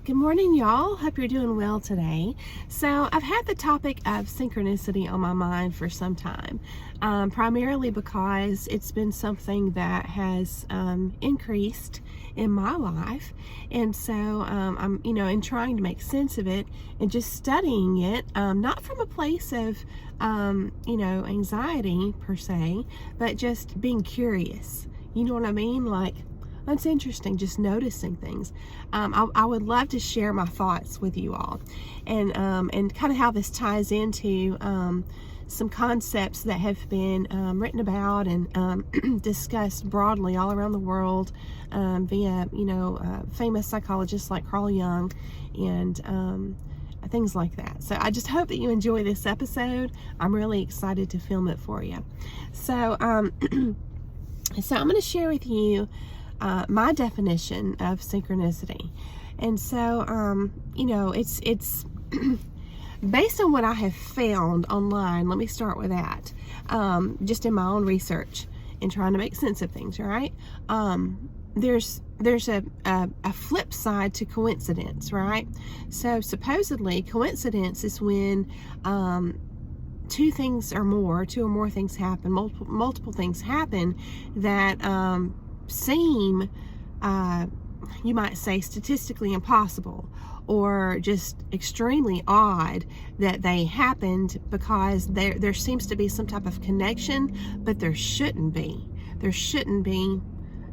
Good morning, y'all. Hope you're doing well today. So I've had the topic of synchronicity on my mind for some time, primarily because it's been something that has increased in my life. And so I'm, in trying to make sense of it and just studying it, not from a place of, anxiety per se, but just being curious. You know what I mean? Like, that's interesting, just noticing things. I would love to share my thoughts with you all, and kind of how this ties into some concepts that have been written about and discussed broadly all around the world via famous psychologists like Carl Jung and things like that. So I just hope that you enjoy this episode. I'm really excited to film it for you. So so I'm going to share with you my definition of synchronicity. And so, it's based on what I have found online. Let me start with that. Just in my own research and trying to make sense of things, right? There's a flip side to coincidence, right? So supposedly coincidence is when two or more things happen, multiple things happen that seem, you might say, statistically impossible or just extremely odd that they happened, because there seems to be some type of connection, but there shouldn't be. There shouldn't be,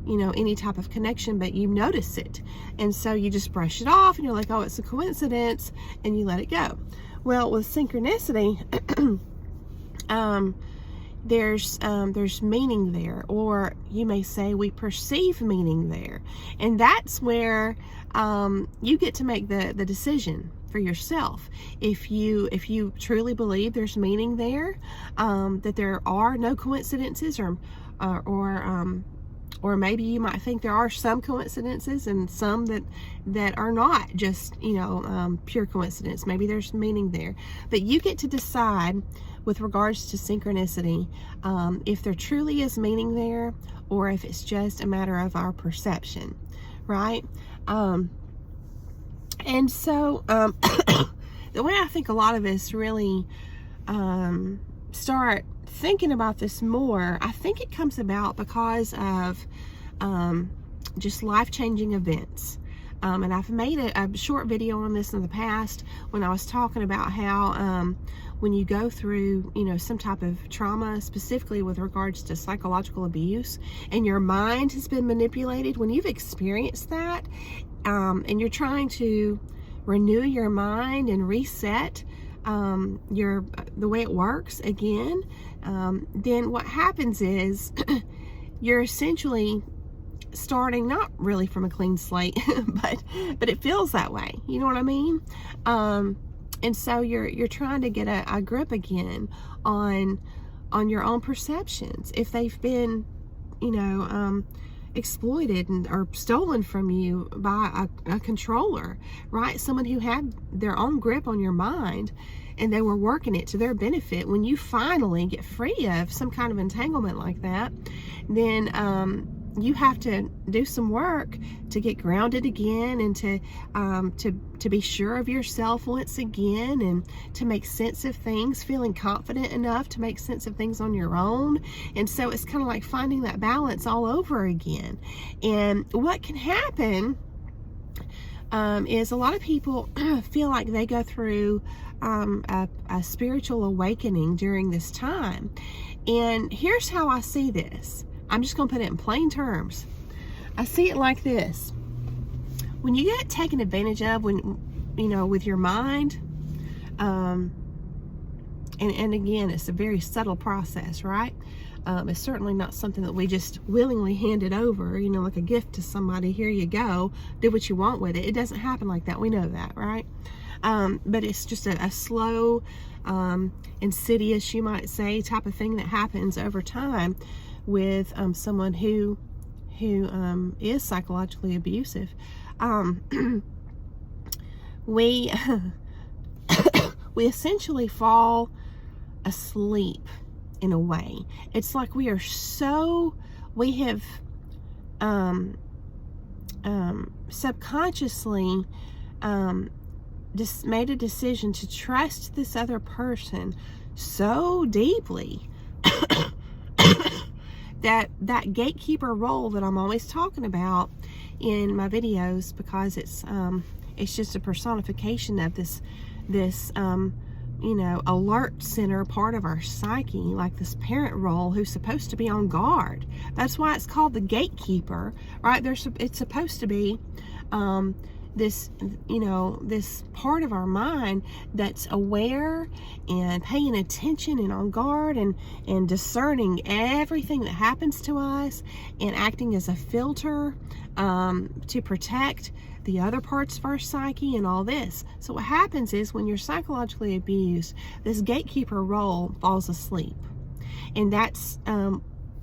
any type of connection, but you notice it. And so you just brush it off and you're like, oh, it's a coincidence, and you let it go. Well, with synchronicity, there's meaning there, or you may say we perceive meaning there, and that's where you get to make the decision for yourself. If you truly believe there's meaning there, that there are no coincidences, or maybe you might think there are some coincidences and some that are not just pure coincidence. Maybe there's meaning there, but you get to decide with regards to synchronicity, if there truly is meaning there, or if it's just a matter of our perception, right? And so the way I think a lot of us really start thinking about this more, I think it comes about because of just life-changing events. And I've made a short video on this in the past when I was talking about how when you go through, some type of trauma, specifically with regards to psychological abuse, and your mind has been manipulated, when you've experienced that, and you're trying to renew your mind and reset the way it works again, then what happens is you're essentially starting not really from a clean slate, but it feels that way. You know what I mean? And so you're trying to get a grip again on your own perceptions, if they've been, exploited or stolen from you by a controller, right? Someone who had their own grip on your mind, and they were working it to their benefit. When you finally get free of some kind of entanglement like that, then you have to do some work to get grounded again, and to be sure of yourself once again, and to make sense of things, feeling confident enough to make sense of things on your own. And so it's kind of like finding that balance all over again. And what can happen is a lot of people feel like they go through a spiritual awakening during this time. And here's how I see this. I'm just going to put it in plain terms. I see it like this. When you get taken advantage of, with your mind, and again, it's a very subtle process, right? It's certainly not something that we just willingly hand it over, like a gift to somebody. Here you go, do what you want with it. It doesn't happen like that. We know that, right? But it's just a slow, insidious, you might say, type of thing that happens over time with someone who is psychologically abusive. We essentially fall asleep in a way. It's like we have subconsciously just made a decision to trust this other person so deeply that gatekeeper role that I'm always talking about in my videos, because it's just a personification of this alert center part of our psyche, like this parent role who's supposed to be on guard. That's why it's called the gatekeeper, right? It's supposed to be this part of our mind that's aware and paying attention and on guard and discerning everything that happens to us and acting as a filter to protect the other parts of our psyche and all this. So what happens is, when you're psychologically abused, this gatekeeper role falls asleep, and that's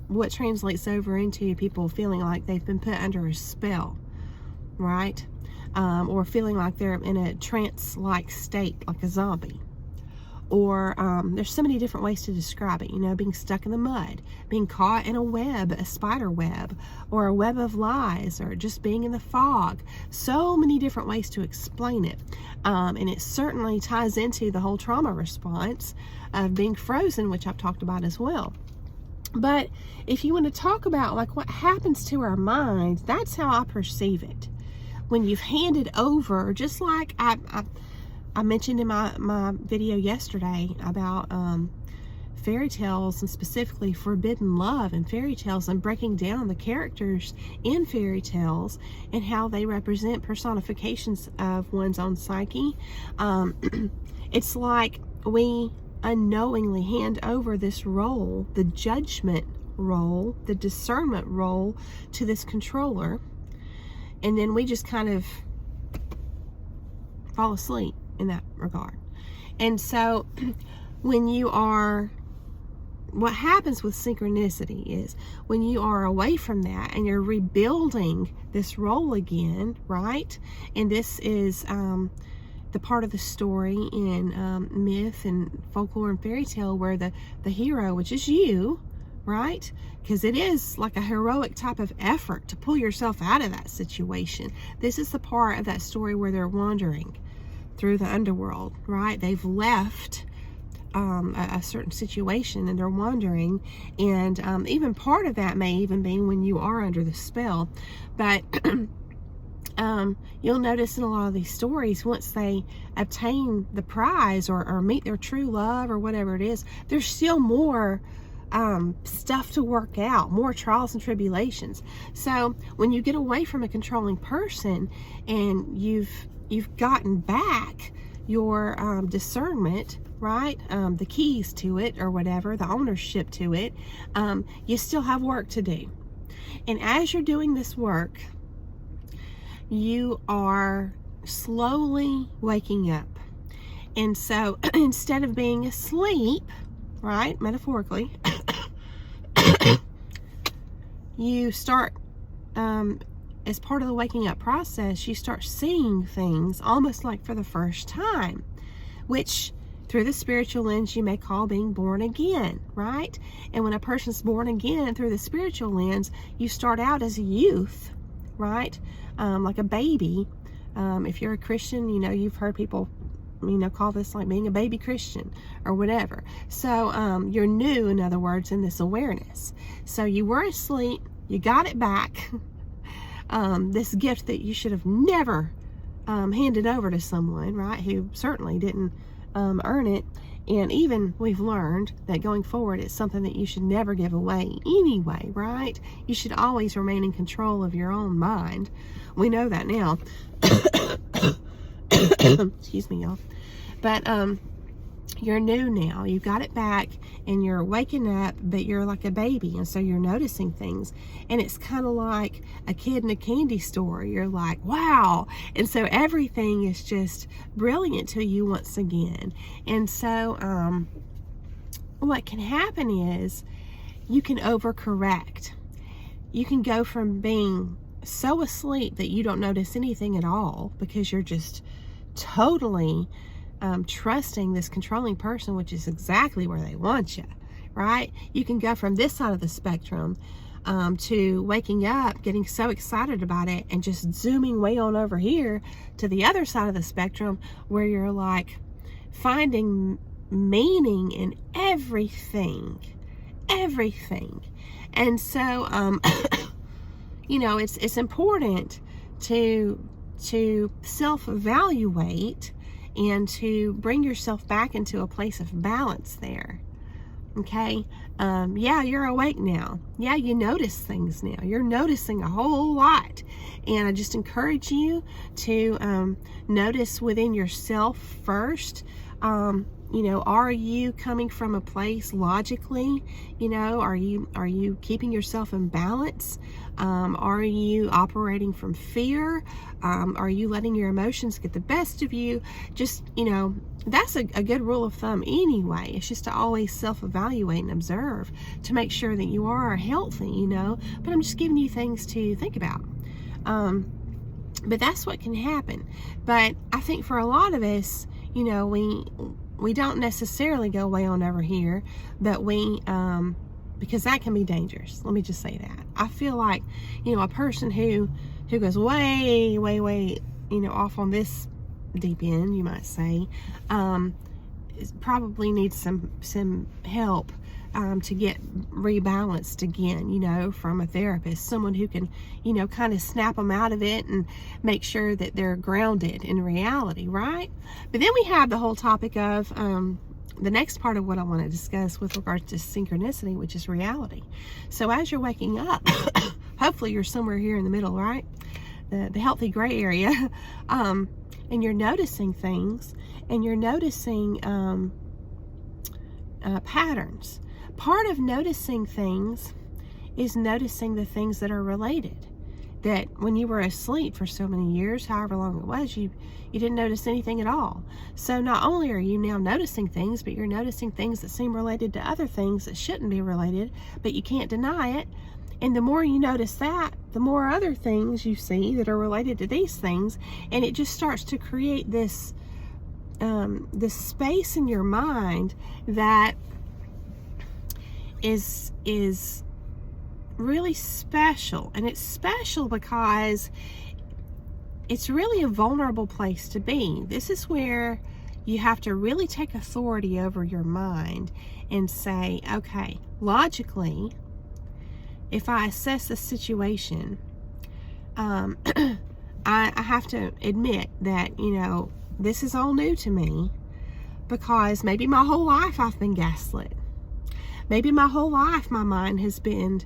what translates over into people feeling like they've been put under a spell, right? Or feeling like they're in a trance-like state, like a zombie. Or there's so many different ways to describe it, being stuck in the mud, being caught in a web, a spider web, or a web of lies, or just being in the fog. So many different ways to explain it. And it certainly ties into the whole trauma response of being frozen, which I've talked about as well. But if you want to talk about like what happens to our minds, that's how I perceive it. When you've handed over, just like I mentioned in my video yesterday about fairy tales, and specifically forbidden love in fairy tales, and breaking down the characters in fairy tales and how they represent personifications of one's own psyche. It's like we unknowingly hand over this role, the judgment role, the discernment role, to this controller, and then we just kind of fall asleep in that regard. And so what happens with synchronicity is, when you are away from that and you're rebuilding this role again, right? And this is the part of the story in myth and folklore and fairy tale where the hero, which is you, right? Because it is like a heroic type of effort to pull yourself out of that situation. This is the part of that story where they're wandering through the underworld, right? They've left a certain situation and they're wandering, and even part of that may even be when you are under the spell. But you'll notice in a lot of these stories, once they obtain the prize or meet their true love or whatever it is, there's still more stuff to work out, more trials and tribulations. So when you get away from a controlling person and you've gotten back your discernment, right? The keys to it or whatever, the ownership to it, you still have work to do. And as you're doing this work, you are slowly waking up. And so instead of being asleep, right, metaphorically, you start, as part of the waking up process, you start seeing things almost like for the first time, which through the spiritual lens you may call being born again, right? And when a person's born again through the spiritual lens, you start out as a youth, right? Like a baby. If you're a Christian, you've heard people call this like being a baby Christian or whatever. So you're new, in other words, in this awareness. So you were asleep, you got it back, this gift that you should have never handed over to someone, right, who certainly didn't earn it. And even we've learned that going forward, it's something that you should never give away anyway, right? You should always remain in control of your own mind. We know that now. Excuse me, y'all. But you're new now. You got it back and you're waking up, but you're like a baby, and so you're noticing things. And it's kind of like a kid in a candy store. You're like, wow. And so everything is just brilliant to you once again. And so what can happen is you can overcorrect. You can go from being so asleep that you don't notice anything at all because you're just totally trusting this controlling person, which is exactly where they want you, right? You can go from this side of the spectrum to waking up, getting so excited about it, and just zooming way on over here to the other side of the spectrum where you're like finding meaning in everything. And so, you know, it's important to self-evaluate and to bring yourself back into a place of balance there. Okay, yeah, you're awake now. Yeah, you notice things now. You're noticing a whole lot. And I just encourage you to notice within yourself first. You know, are you coming from a place logically? You know, are you keeping yourself in balance? Are you operating from fear? Are you letting your emotions get the best of you? Just, you know, that's a good rule of thumb anyway. It's just to always self-evaluate and observe to make sure that you are healthy, you know. But I'm just giving you things to think about. But that's what can happen. But I think for a lot of us, you know, we don't necessarily go way on over here, but we, because that can be dangerous. Let me just say that. I feel like, you know, a person who goes way, you know, off on this deep end, you might say, probably needs some help to get rebalanced again, you know, from a therapist, someone who can, you know, kind of snap them out of it and make sure that they're grounded in reality, right? But then we have the whole topic of the next part of what I want to discuss with regards to synchronicity, which is reality. So as you're waking up, hopefully you're somewhere here in the middle, right? The healthy gray area, and you're noticing things, and you're noticing patterns. Part of noticing things is noticing the things that are related. That when you were asleep for so many years, however long it was, you didn't notice anything at all. So not only are you now noticing things, but you're noticing things that seem related to other things that shouldn't be related, but you can't deny it. And the more you notice that, the more other things you see that are related to these things, and it just starts to create this space in your mind that is really special. And it's special because it's really a vulnerable place to be. This is where you have to really take authority over your mind and say, okay, logically, if I assess the situation, I have to admit that, you know, this is all new to me, because maybe my whole life I've been gaslit. Maybe my whole life my mind has been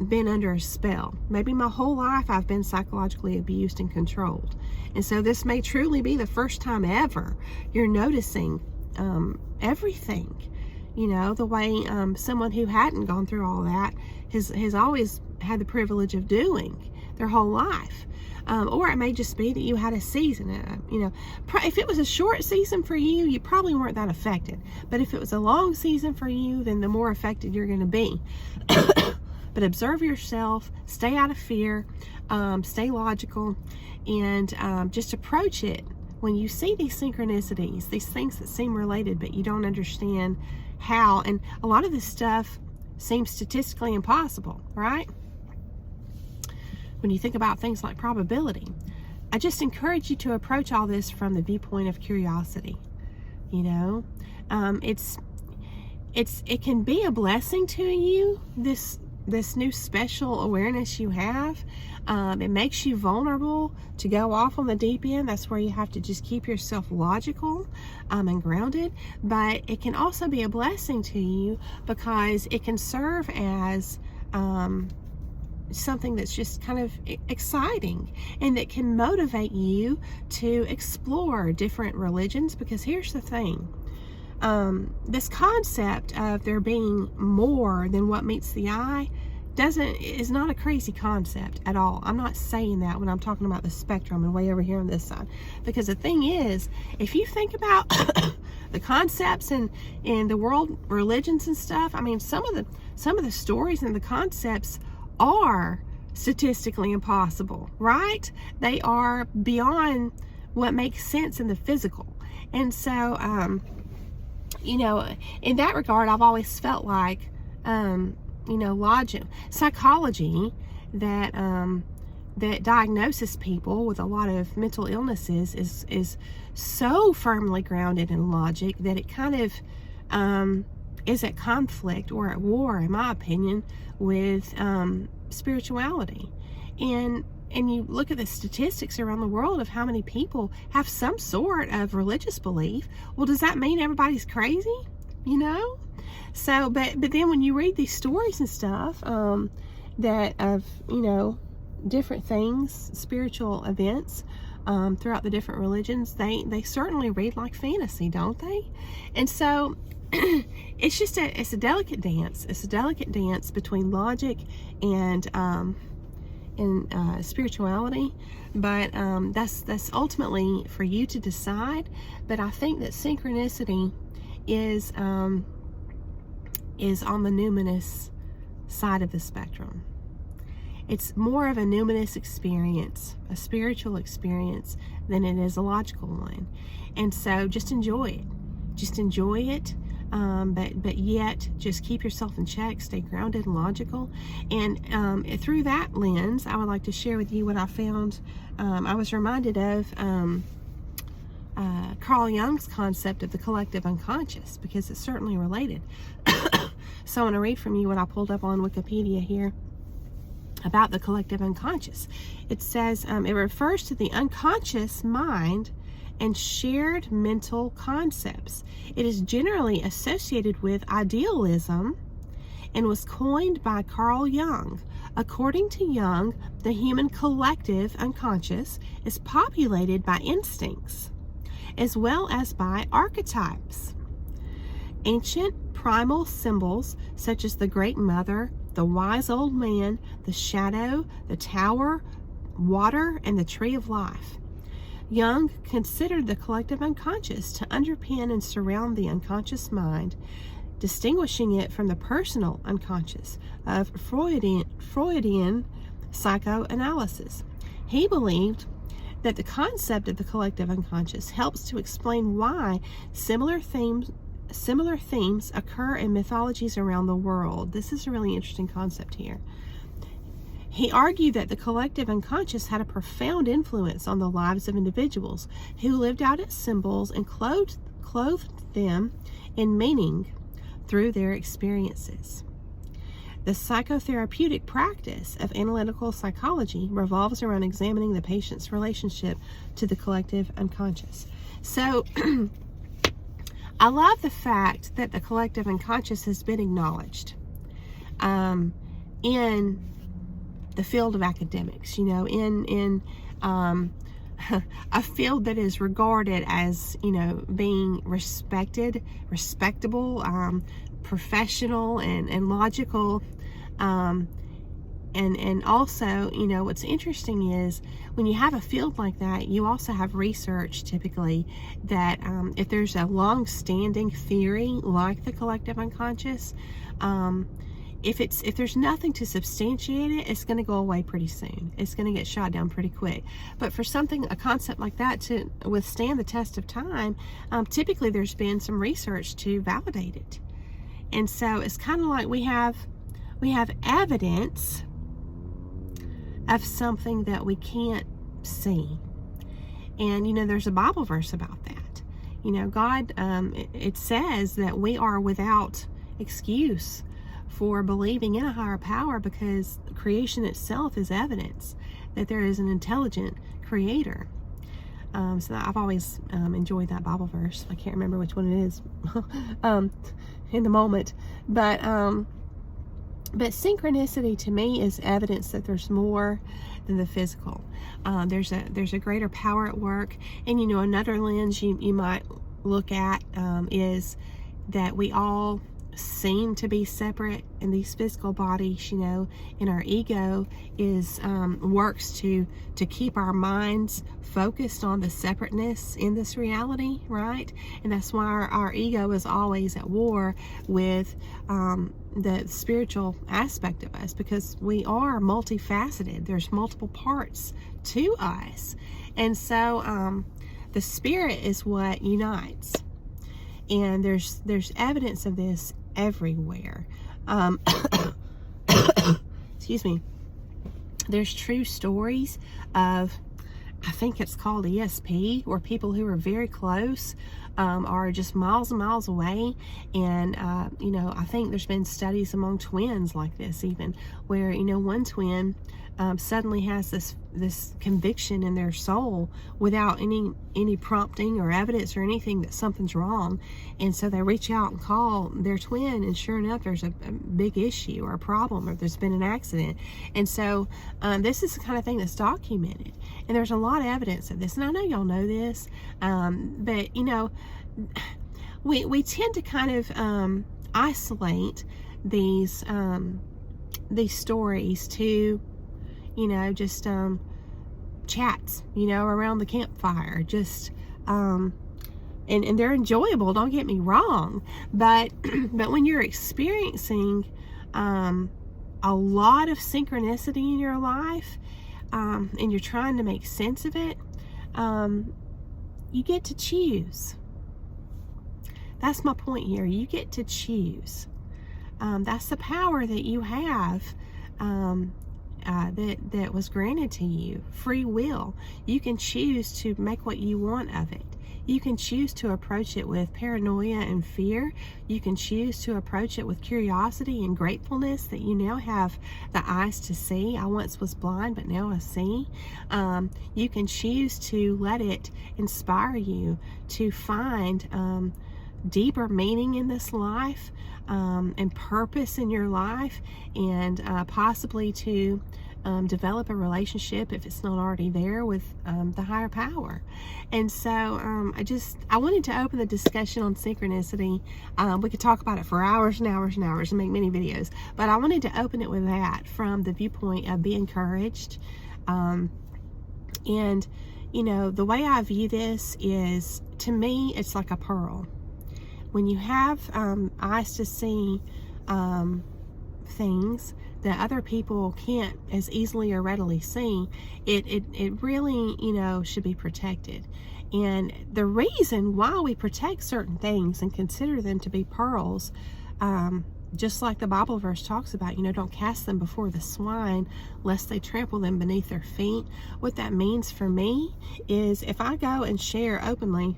under a spell. Maybe my whole life I've been psychologically abused and controlled. And so this may truly be the first time ever you're noticing everything. You know, the way someone who hadn't gone through all that has always had the privilege of doing their whole life. Or it may just be that you had a season. You know, if it was a short season for you, you probably weren't that affected. But if it was a long season for you, then the more affected you're going to be. But observe yourself, stay out of fear, stay logical, and just approach it. When you see these synchronicities, these things that seem related, but you don't understand how, and a lot of this stuff seems statistically impossible, right? When you think about things like probability, I just encourage you to approach all this from the viewpoint of curiosity. You know, it can be a blessing to you, this new special awareness you have. It makes you vulnerable to go off on the deep end. That's where you have to just keep yourself logical and grounded. But it can also be a blessing to you because it can serve as something that's just kind of exciting and that can motivate you to explore different religions. Because here's the thing, this concept of there being more than what meets the eye is not a crazy concept at all. I'm not saying that when I'm talking about the spectrum and way over here on this side, because the thing is, if you think about the concepts and the world religions and stuff, I mean, some of the stories and the concepts are statistically impossible, right? They are beyond what makes sense in the physical. And so you know, in that regard, I've always felt like, you know, logic, psychology that that diagnoses people with a lot of mental illnesses is so firmly grounded in logic that it kind of is at conflict or at war, in my opinion, with spirituality. And you look at the statistics around the world of how many people have some sort of religious belief. Well, does that mean everybody's crazy? You know? So, but then when you read these stories and stuff, that of, you know, different things, spiritual events, throughout the different religions, they certainly read like fantasy, don't they? And so it's a delicate dance. It's a delicate dance between logic and spirituality, but that's ultimately for you to decide. But I think that synchronicity is on the numinous side of the spectrum. It's more of a numinous experience, a spiritual experience, than it is a logical one. And so just enjoy it. Just enjoy it. But yet just keep yourself in check, stay grounded and logical. And through that lens, I would like to share with you what I found. I was reminded of Carl Jung's concept of the collective unconscious, because it's certainly related. So I want to read from you what I pulled up on Wikipedia here about the collective unconscious. It says it refers to the unconscious mind and shared mental concepts. It is generally associated with idealism and was coined by Carl Jung. According to Jung, the human collective unconscious is populated by instincts as well as by archetypes. Ancient primal symbols such as the Great Mother, the Wise Old Man, the Shadow, the Tower, water, and the Tree of Life. Jung considered the collective unconscious to underpin and surround the unconscious mind, distinguishing it from the personal unconscious of Freudian psychoanalysis. He believed that the concept of the collective unconscious helps to explain why similar themes occur in mythologies around the world. This is a really interesting concept here. He argued that the collective unconscious had a profound influence on the lives of individuals who lived out its symbols and clothed them in meaning through their experiences. The psychotherapeutic practice of analytical psychology revolves around examining the patient's relationship to the collective unconscious. So, I love the fact that the collective unconscious has been acknowledged in the field of academics, you know, in a field that is regarded as, you know, being respected, respectable, professional, and logical. And also, you know, what's interesting is when you have a field like that, you also have research typically that if there's a long-standing theory like the collective unconscious, if there's nothing to substantiate it, it's going to go away pretty soon. It's going to get shot down pretty quick. But for a concept like that to withstand the test of time, typically there's been some research to validate it. And so it's kind of like we have evidence of something that we can't see. And, you know, there's a Bible verse about that. You know, God, it says that we are without excuse for believing in a higher power, because creation itself is evidence that there is an intelligent creator. So I've always enjoyed that Bible verse. I can't remember which one it is in the moment, but synchronicity to me is evidence that there's more than the physical. There's a greater power at work. And, you know, another lens you might look at is that we all seem to be separate in these physical bodies, you know, and our ego is works to keep our minds focused on the separateness in this reality, right? And that's why our ego is always at war with the spiritual aspect of us, because we are multifaceted. There's multiple parts to us. And so the spirit is what unites. And there's evidence of this everywhere. Excuse me. There's true stories of, I think it's called ESP, where people who are very close are just miles and miles away. And, you know, I think there's been studies among twins like this even, where, you know, one twin suddenly has this conviction in their soul without any prompting or evidence or anything that something's wrong. And so they reach out and call their twin, and sure enough, there's a big issue or a problem, or there's been an accident. And so this is the kind of thing that's documented, and there's a lot of evidence of this. And I know y'all know this, but you know, we tend to kind of isolate these stories to, you know, just chats, you know, around the campfire, just and they're enjoyable, don't get me wrong, but when you're experiencing a lot of synchronicity in your life, and you're trying to make sense of it, you get to choose. That's my point here. You get to choose. That's the power that you have, that was granted to you. Free will. You can choose to make what you want of it. You can choose to approach it with paranoia and fear. You can choose to approach it with curiosity and gratefulness that you now have the eyes to see. I once was blind, but now I see. You can choose to let it inspire you to find deeper meaning in this life, and purpose in your life, and possibly to develop a relationship, if it's not already there, with the higher power. And so I wanted to open the discussion on synchronicity. We could talk about it for hours and hours and hours and make many videos, but I wanted to open it with that from the viewpoint of be encouraged. And you know, the way I view this is, to me, it's like a pearl. When you have eyes to see things that other people can't as easily or readily see, it really, you know, should be protected. And the reason why we protect certain things and consider them to be pearls, just like the Bible verse talks about, you know, don't cast them before the swine lest they trample them beneath their feet. What that means for me is, if I go and share openly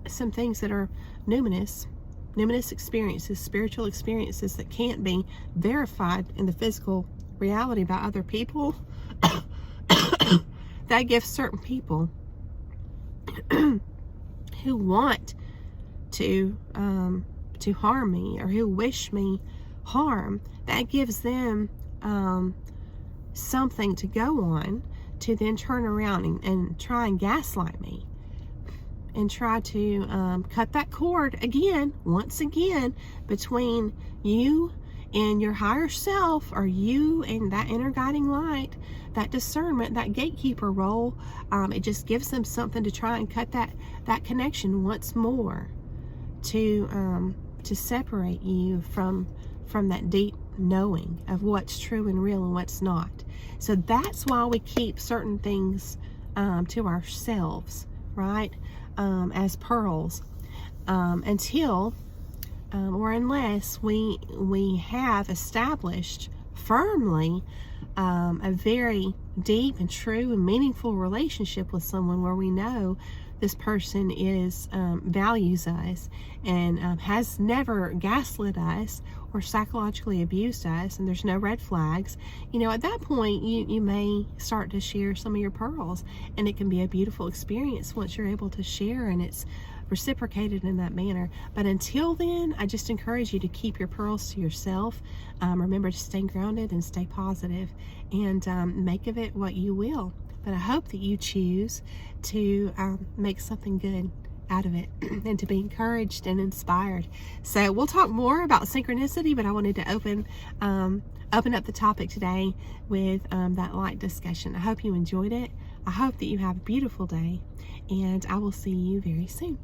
some things that are numinous experiences, spiritual experiences that can't be verified in the physical reality by other people, that gives certain people who want to harm me, or who wish me harm, that gives them something to go on to then turn around and try and gaslight me, and try to cut that cord once again, between you and your higher self, or you and that inner guiding light, that discernment, that gatekeeper role. It just gives them something to try and cut that connection once more, to separate you from that deep knowing of what's true and real and what's not. So that's why we keep certain things to ourselves, right? As pearls, until or unless we have established firmly a very deep and true and meaningful relationship with someone, where we know this person values us and has never gaslit us or psychologically abused us, and there's no red flags. You know, at that point, you may start to share some of your pearls, and it can be a beautiful experience once you're able to share and it's reciprocated in that manner. But until then, I just encourage you to keep your pearls to yourself. Remember to stay grounded and stay positive, and make of it what you will. But I hope that you choose to make something good out of it, and to be encouraged and inspired. So we'll talk more about synchronicity, but I wanted to open up the topic today with that light discussion. I hope you enjoyed it. I hope that you have a beautiful day, and I will see you very soon.